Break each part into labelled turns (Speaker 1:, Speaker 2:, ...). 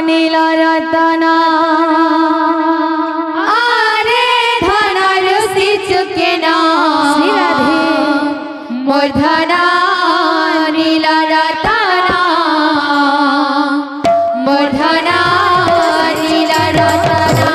Speaker 1: नीला रतना आरे धनर सी चुके ना मोर धना नीला रतना मोर धना नीला रतना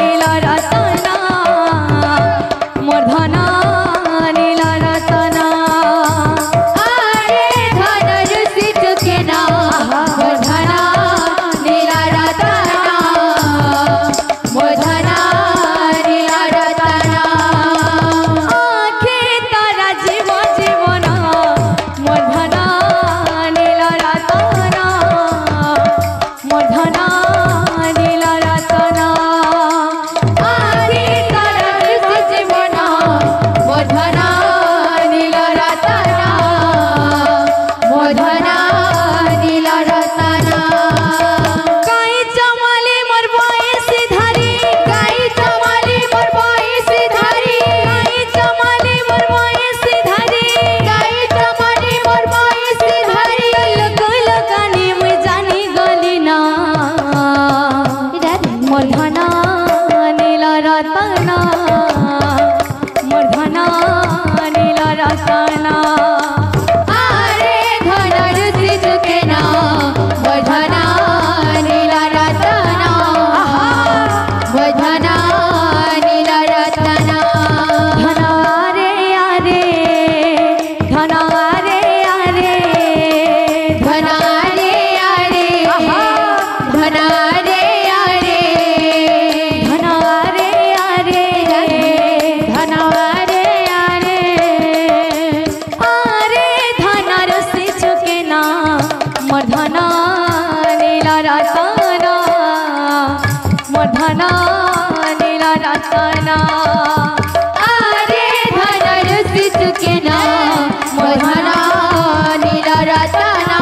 Speaker 1: नीला रतना मोर धना नीला रतना आरे धनर सी चुके ना मोर धना नीला रतना मोर धना नीला रतना आखे तारा जीव जीवना मोर धना नीला रतना मोर धना नीला रतना आखे तारा जीवना मोर धना नीला रतना मोर धना नीला रतना काई चमाली मोर बयस धारी काई चमाली मोर बयस धारी काई चमाली मोर बयस धारी काई चमाली मोर बयस धारी लोक लोकानी मुई जानी गली ना मोर धना नीला रतना मोर धना नीला रतना आरे धनर सी चुके ना मोर धना नीला रतना मोर धना नीला रतना धना रे आरे धना रे आरे धना रे आरे धना रे आरे धना रे आरे धना रे आरे आरे धनर सी चुके ना मोर धना नीला रतना मोर धना नीला रतना आरे धनर सी चुके ना मोर धना नीला रतना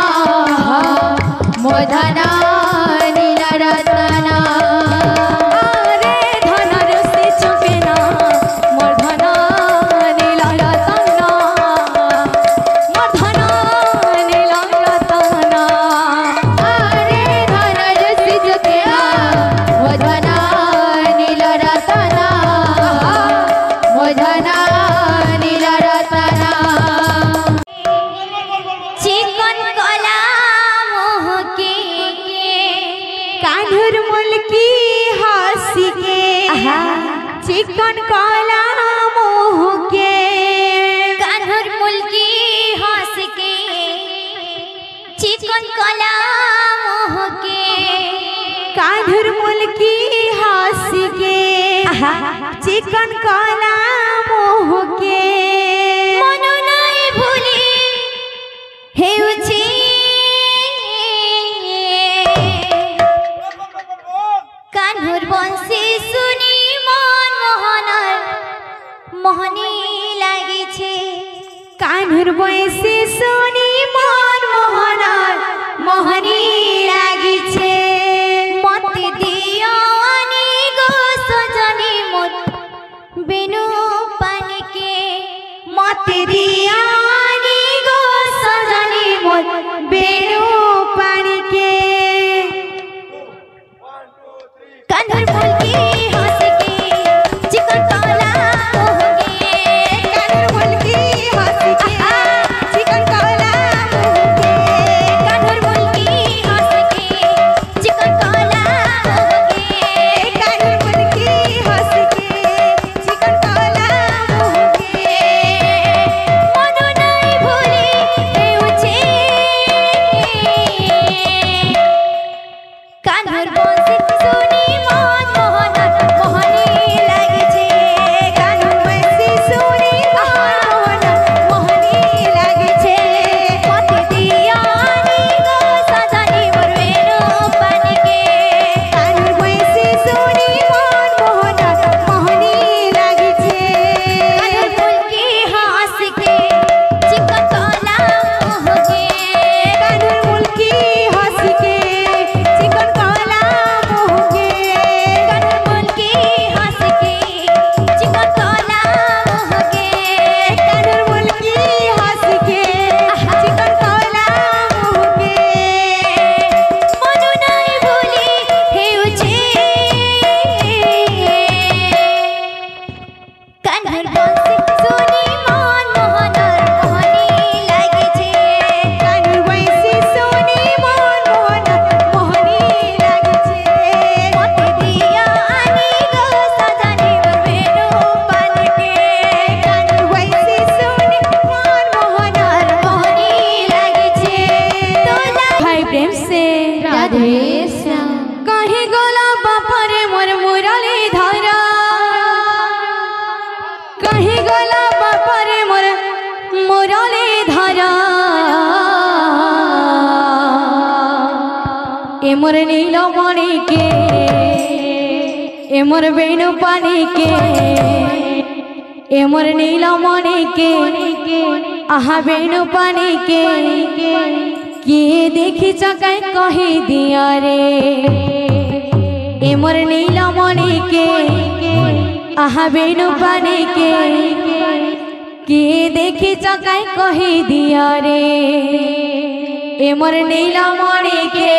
Speaker 1: मोर धना नीला रतना आरे धनर सी चुके ना मोर धना नीला रतना मोर धना नीला रतना आरे धनर सी चुके ना मोर धना नीला रतना मोर धना नीला रतना चिकन कला मोह के कान्हुर मुल्की हंसी के चिकन कला मोह के कान्हुर मुल्की हंस के चिकन कला मोह के कान्हुर मुल्की हंसी के चिकन कला मोह के मनो नाई भूली हेउछि कान्हुर बंशी सुनी मन मोहनर मोहनी लागिछे कान्हुर बंशी सुनी मन मोहनर मोहनी लागिछे मते दियो अनि गो सजनी मोर बिनु पानी के मते दियो अनि गो सजनी मोर बिनु पानी के कान्हुर मुल्की हंस के चिकन कला मोह के कान्हुर मुल्की हंस के चिकन कला राधे श्याम कहीं गला बापरे मोर मुरली धरा कहीं गला बापरे मोर मुरली धरा ए मोर नीलमणि के ए मोर वेणु पानी के ए मोर नीलमणि के आहा वेणु पानी के किए देखी चकाई कही दिया रे ए मोर नीलमणि के आहा वेणु पानी के किए देखी चकाई कही दिया रे ए मोर नीलमणि के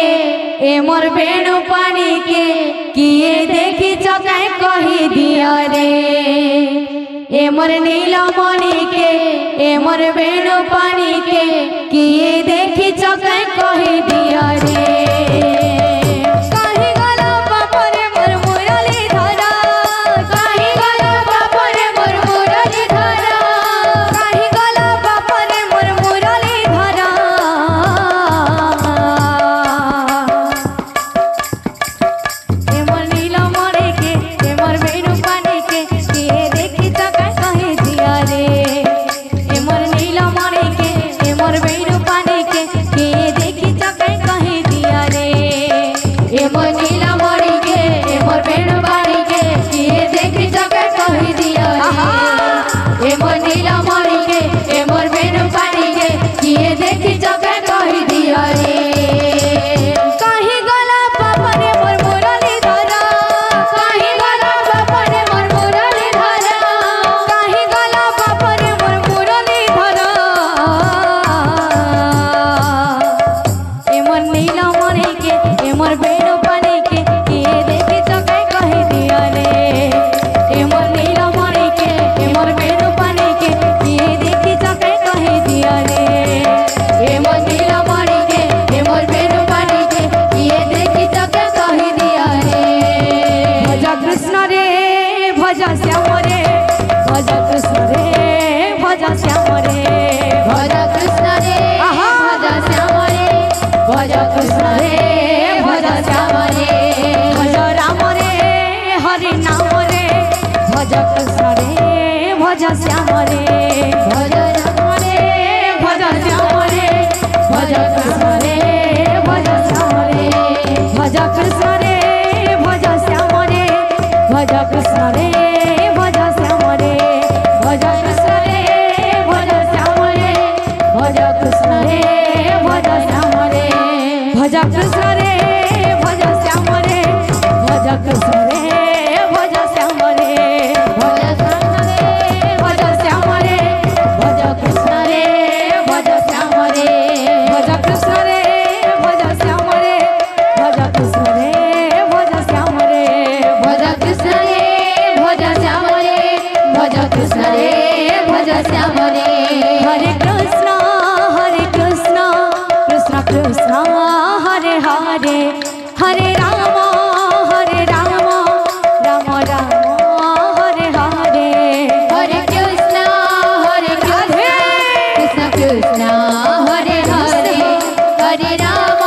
Speaker 1: ए मोर वेणु पानी के किए देखी चकाई कही दिया रे ए मोर नीलमणि के ए मोर वेणु पानी के किए देखी चकाई कही दिया रे कहीं गला बापरे मोर मुरली धरा कहीं गला बापरे मोर मुरली धरा कहीं गला बापरे मोर मुरली धरा ए मोर नीलमणि के ए मोर वेणु पानी के किए देखी चकाई कही दिया रे ए मोर नीलमणि के ए मोर वेणु पानी के किए देखी चकाई कही दिया रे ए मोर नीलमणि के ए मोर वेणु पानी के किए देखी चकाई कही दिया रे ए मोर नीलमणि के ए मोर वेणु पानी के किए देखी चकाई कही दिया रे कहीं गला बापरे मोर मुरली धरा कहीं गला बापरे मोर मुरली धरा कहीं गला बापरे मोर मुरली धरा ए मोर नीलमणि के ए मोर वेणु पानी के किए देखी चकाई कही दिया रे ए मोर नीलमणि के ए मोर वेणु पानी के किए देखी चकाई कही दिया रे ए मोर नीलमणि के ए मोर वेणु पानी के किए देखी चकाई कही दिया रे भज कृष्ण रे भज श्याम रे भज कृष्ण रे भज श्याम रे भज कृष्ण रे भज श्याम रे भज कृष्ण रे भज श्याम रे भज राम रे हरि नाम रे भज कृष्ण रे भज श्याम रे भज राम रे भज श्याम रे भज कृष्ण रे भज श्याम रे भज कृष्ण रे भज श्याम रे भज कृष्ण रे भज श्याम रे भज कृष्ण रे भज श्याम रे भज कृष्ण रे भज श्याम रे भज कृष्ण रे भज श्याम रे भज कृष्ण रे भज श्याम रे भज कृष्ण रे भज श्याम रे भज कृष्ण रे भज श्याम रे भज कृष्ण रे भज श्याम रे भज कृष्ण रे भज श्याम रे भज कृष्ण रे भज श्याम रे भज कृष्ण रे भज श्याम रे हरे कृष्ण कृष्ण कृष्ण हरे हरे हरे राम राम राम हरे हरे हरे कृष्ण कृष्ण कृष्ण हरे हरे हरे राम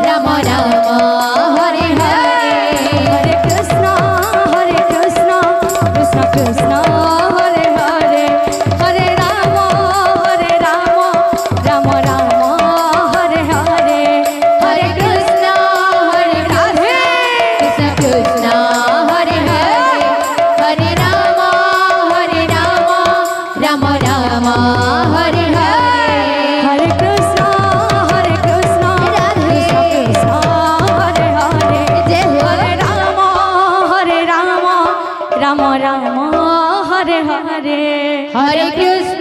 Speaker 1: राम राम हरे हरे हरे कृष्ण कृष्ण कृष्ण हरे हरे हरे राम राम राम हरे हरे हरे कृष्ण राधे कृष्ण कृष्ण हरे हरे हरे राम राम राम हरे हरे हरे कृष्ण राधे कृष्ण हरे हरे हरे राम राम राम हरे हरे हरे कृष्ण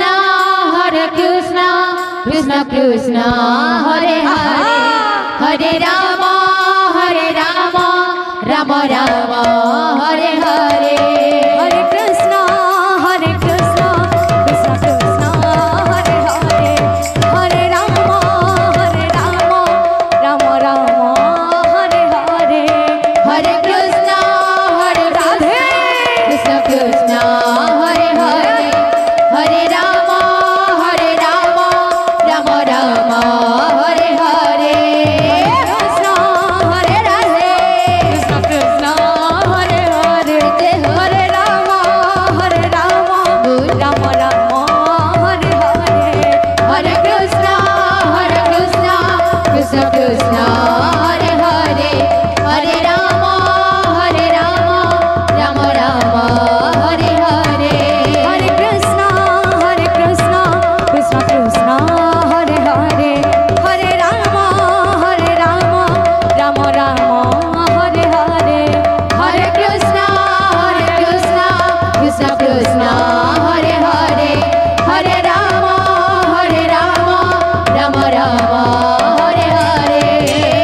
Speaker 1: कृष्ण कृष्ण हरे हरे हरे राम राम राम हरे हरे हरे कृष्ण कृष्ण कृष्ण हरे हरे हरे राम राम राम हरे हरे हरे कृष्ण राधे कृष्ण कृष्ण हरे हरे हरे राम राम राम हरे हरे कृष्ण कृष्ण हरे हरे हरे राम राम राम हरे हरे हरे कृष्ण कृष्ण कृष्ण हरे हरे हरे राम राम राम हरे हरे हरे कृष्ण कृष्ण कृष्ण हरे हरे हरे राम राम राम हरे हरे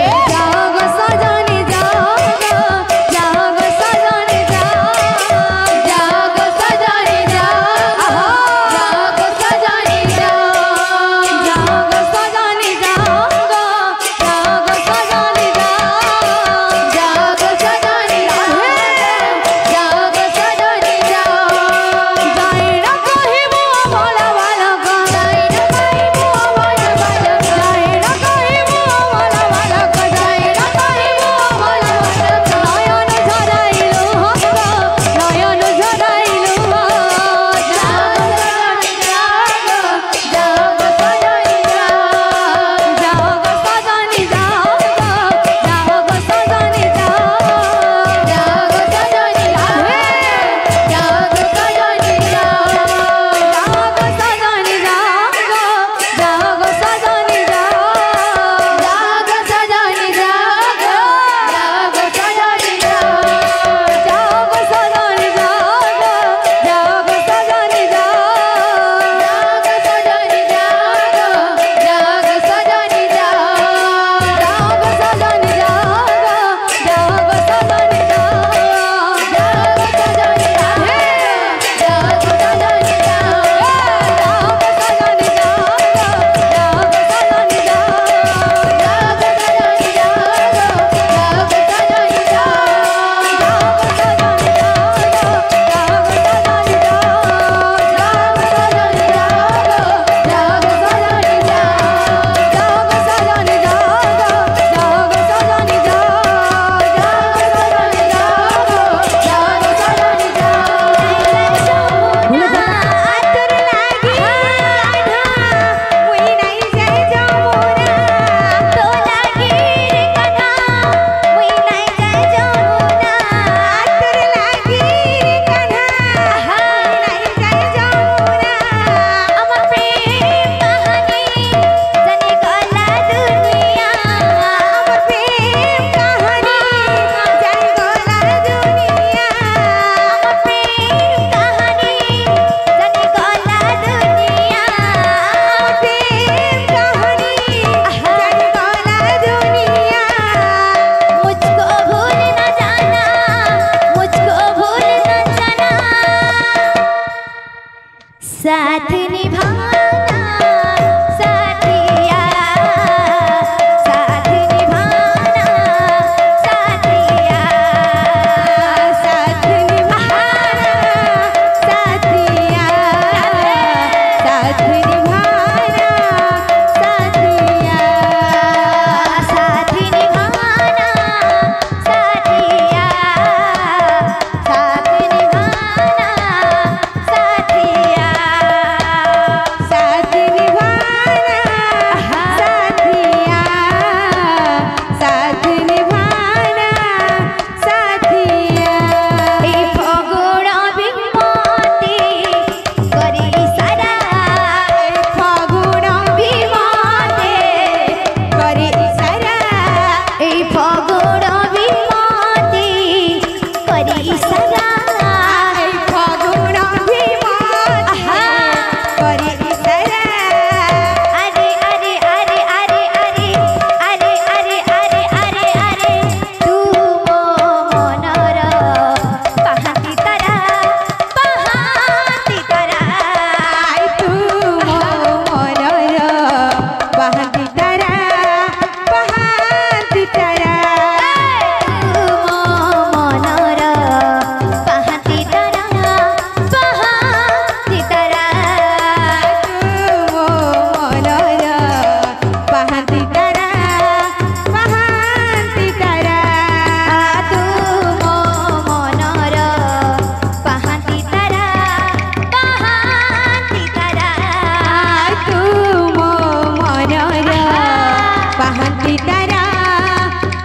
Speaker 1: पाहती तारा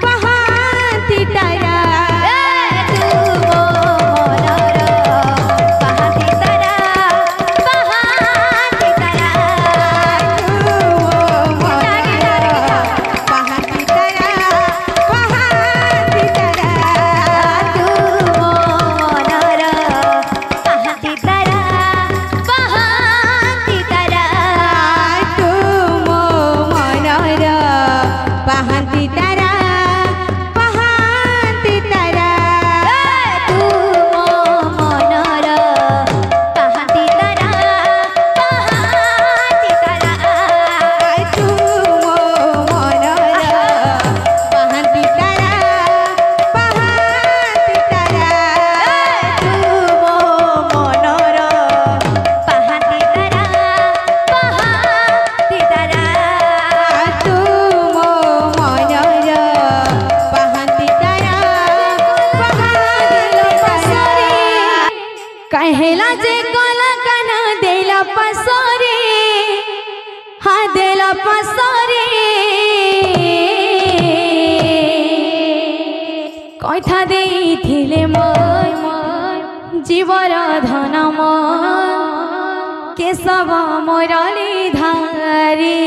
Speaker 1: पाहती तारा तू मो मनर पाहती तारा पाहती तारा तू मो मनर पाहती तारा पाहती तारा तू मो मनर पाहती तारा पाहती तारा तू मो मनर पाहती तारा पाहती तारा तू मो मनर पाहती तारा पाहती तारा तू मो मनर पाहती तारा पाहती तारा तू मो मनर पाहती तारा पाहती तारा तू मो मनर पाहती तारा कहेला जे कला काना देला पसरे हा देला पसरे कथा देइथिले मोर जीवर धन केशव मोरली धारे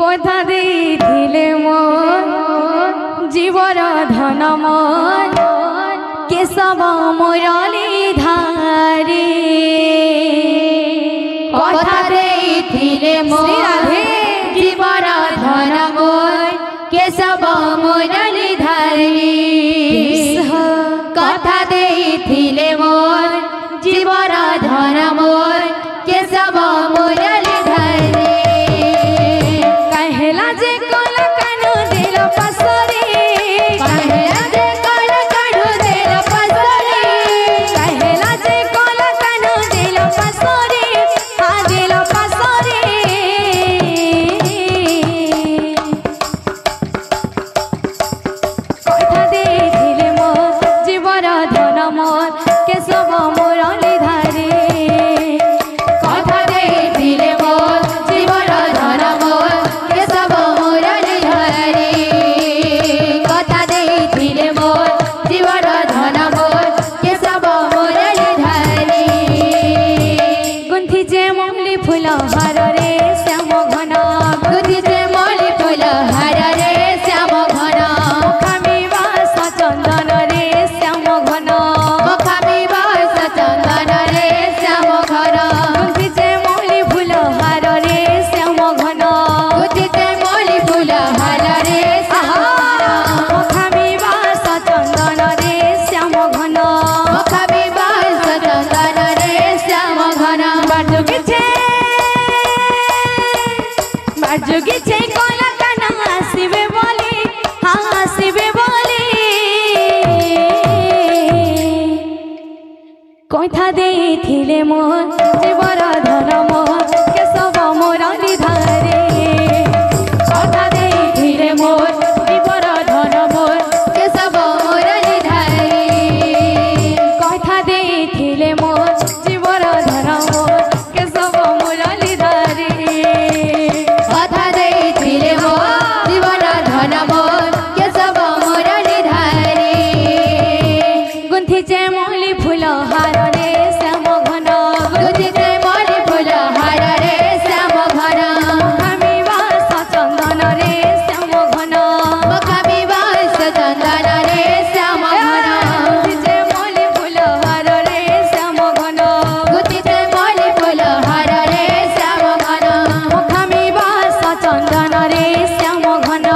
Speaker 1: कथा देइथिले मोर जीवर धन केशव मोरली धारे कथा देइथिले मोर जीवर धन केशव मोरली धारे कथा देइथिले मोर जीवर धन केशव मोरली धारे कहेला जे कला कानो देला पसरे कहेला जे कला कानो देला पसरे कहेला जे कला कानो देला पसरे हा देला पसरे कथा देइथिले मोर जीवर धन केशव मोरली धारे कथा देइथिले मोर जीवर धन केशव मोरली धारे कथा देइथिले मोर जीवर धन केशव मोरली धारे गुंथी जे मौली फूल हार रे श्याम घन गुंथी जे मौली फूल हार रे श्याम घन मुखामी वास चंदन रे श्याम घन मुखामी वास चंदन रे श्याम घन गुंथी जे मौली फूल हार रे श्याम घन गुंथी जे मौली फूल हार रे मुखामी वास चंदन रे श्याम घन मुखामी वास चंदन रे श्याम घन बाजुगिछे कला काना आसिबे बोली हाँ आसिबे बोली कथा देइथिले मोर जीवर धन केशव मोरली धारे कथा देइथिले मोर जीवर धन केशव मोरली धारे कथा देइथिले मोर जीवर धन केशव मोरली धारे कथा देइथिले मोर जीवर धन केशव मोरली धारे गुंथी जे मौली फूल हार रे श्याम घन गुंथी जे मौली फूल हार रे श्याम घन मुखामी वास चंदन रे श्याम घन मुखामी वास चंदन रे श्याम घन गुंथी जे मौली फूल हार रे श्याम घन गुंथी जे मौली फूल हार रे श्याम घन मुखामी वास चंदन रे श्याम घन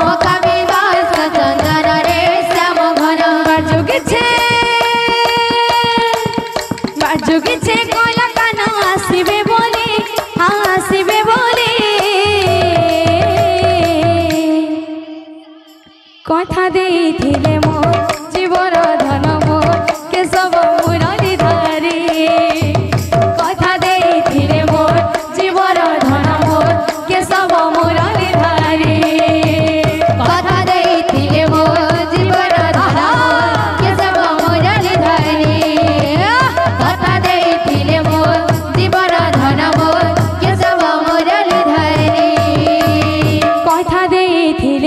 Speaker 1: मुखामी वास चंदन रे श्याम घन बाजुगिछे कला काना आसिबे बोली हाँ आसिबे बोली कथा देइथिले मोर जीवर धन केशव मोरली धारे कथा देइथिले मोर जीवर धन केशव मोरली धारे कथा देइथिले मोर जीवर धन केशव मोरली धारे कथा देइथिले मोर जीवर धन केशव मोरली धारे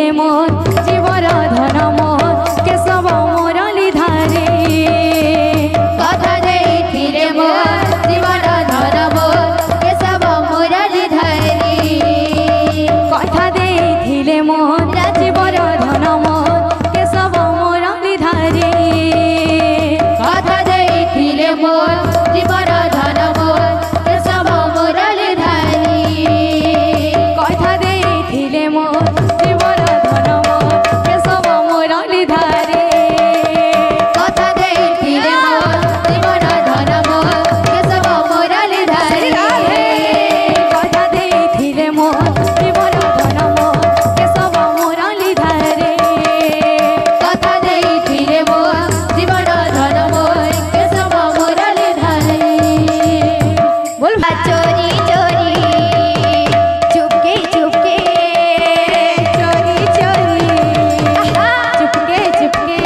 Speaker 1: ଦେଇଥିଲେ ମୋର ଜୀବର ଧନ ମୋର କେଶବ ମୁରଲି ଧାରେ
Speaker 2: କଥା ଦେଇଥିଲେ ମୋର ଜୀବନ ଧନ ମୋର କେଶବ ମୁରଲି ଧାରେ
Speaker 1: କଥା ଦେଇଥିଲେ ମୋର ଜୀବର ଧନ ମୋର କେଶବ ମୁରଲି ଧାରେ
Speaker 2: କଥା ଦେଇଥିଲେ ମୋର ଜୀବନ ଧନ ମୋର କେଶବ ମୁରଲି ଧାରେ
Speaker 1: কথা ଦେଇଥିଲେ ମୋର ଜୀବର ଧନ ମୋର କେଶବ ମୁରଲି ଧାରେ
Speaker 2: କଥା ଦେଇଥିଲେ ମୋର ଜୀବନ ଧନ ମୋର କେଶବ ମୁରଲି ଧାରେ
Speaker 1: কথা ଦେଇଥିଲେ ମୋର ଜୀବର ଧନ ମୋର କେଶବ ମୁରଲି ଧାରେ
Speaker 2: କଥା ଦେଇଥିଲେ ମୋର ଜୀବନ ଧନ ମୋର କେଶବ ମୁରଲି ଧାରେ
Speaker 1: बोल
Speaker 2: चोरी चोरी चुपके चुपके
Speaker 1: चोरी चोरी चुपके चुपके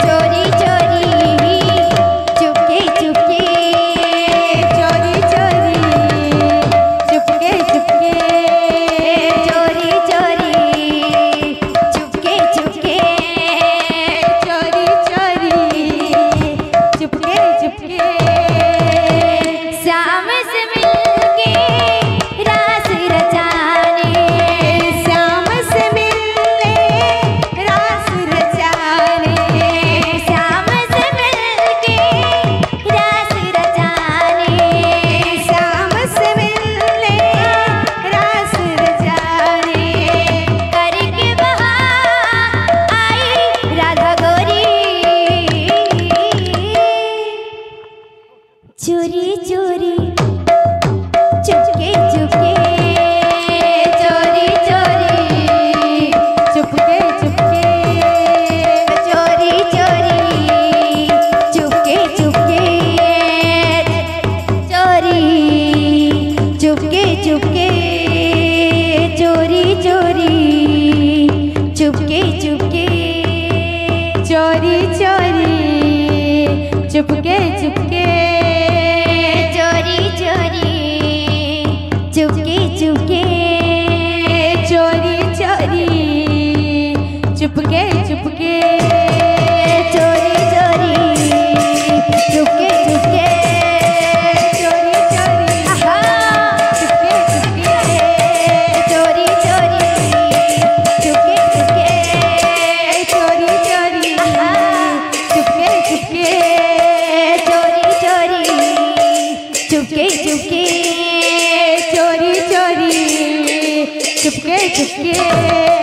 Speaker 2: चोरी चोरी चुपके चुपके
Speaker 1: चोरी चोरी चुपके चुपके
Speaker 2: चोरी चोरी चुपके चुपके
Speaker 1: चोरी चोरी चुपके चुपके
Speaker 2: श्याम से मिलके रास रचाने
Speaker 1: श्याम से मिलने रास रचाने
Speaker 2: श्याम से मिलके रास रचाने
Speaker 1: श्याम से मिलने रास रचाने
Speaker 2: करके वहाँ आई राधा गोरी चोरी चोरी चुपके चुपके चोरी चोरी
Speaker 1: चुपके चुपके
Speaker 2: चोरी चोरी चुपके चुपके चोरी चुपके चुपके चोरी चोरी चुपके चुपके
Speaker 1: चोरी चोरी चुपके चुपके
Speaker 2: चोरी चोरी चुपके चुपके
Speaker 1: चोरी चोरी चुपके चुपके
Speaker 2: चोरी चोरी चुपके चुपके
Speaker 1: चोरी चोरी
Speaker 2: आहा
Speaker 1: चुपके चुपके
Speaker 2: चोरी चोरी चुपके चुपके
Speaker 1: चोरी चोरी
Speaker 2: आहा
Speaker 1: चुपके चुपके
Speaker 2: चोरी चोरी चुपके चुपके
Speaker 1: चोरी चोरी चुपके चुपके